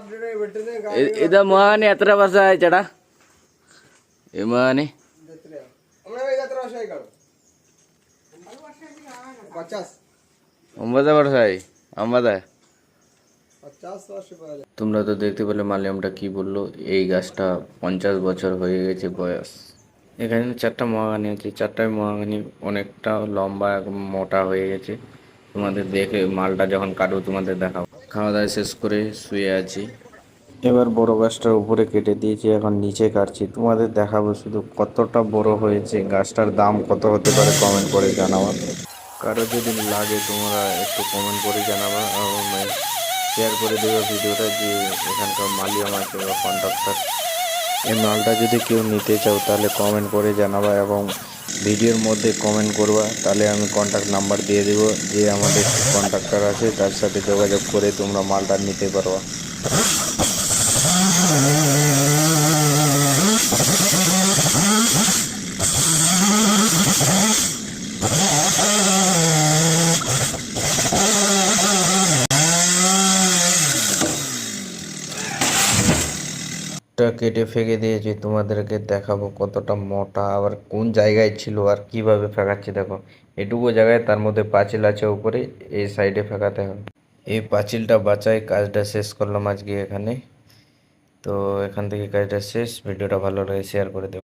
इधर महागानी यात्रा वर्ष आहे चढा हे महागानी 9 वर्ष आहे আমাদের 50 वर्ष पहले। তোমরা তো দেখতে পেলে মালিয়ামটা কি বললো, এই গাছটা 50 বছর হয়ে গেছে বয়স। এখানে 4টা মহাগানি আছে, 4টাই মহাগানি অনেকটা লম্বা এবং মোটা হয়ে গেছে। তোমাদের দেখে মালটা যখন কাটবো তোমাদের দেখাবো। খাওয়া দাওয়া শেষ করে শুয়ে আছি, এবার বড় গাছটার উপরে কেটে দিয়েছি, এখন নিচে কাটছি। তোমাদের দেখাবো শুধু কতটা বড় হয়েছে, গাছটার দাম কত হতে পারে কমেন্ট করে জানাবা। কারো যদি লাগে তোমরা একটু কমেন্ট করে জানাবা, শেয়ার করে দেবে ভিডিওটা, যে এখানকার মালিয়াম আছে বা কন্ট্রাক্টর। এই মালটা যদি কেউ নিতে চাও তাহলে কমেন্ট করে জানাবা এবং ভিডিওর মধ্যে কমেন্ট করবা, তাহলে আমি কন্ট্যাক্ট নাম্বার দিয়ে দেবো। যে আমাদের কন্ট্রাক্টর আছে তার সাথে যোগাযোগ করে তোমরা মালটা নিতে পারবা। কেটে ফেঁকে দিয়েছি, তোমাদেরকে দেখাবো কতটা মোটা, আবার কোন জায়গায় ছিল আর কিভাবে ফেঁকাচ্ছি। দেখো এটুকু জায়গায়, তার মধ্যে পাঁচিল আছে উপরে, এই সাইডে ফেঁকাতে হবে। এই পাঁচিলটা বাঁচায় কাজটা শেষ করলাম আজকে এখানে। তো এখান থেকে কাজটা শেষ। ভিডিওটা ভালো লাগে শেয়ার করে দেবো।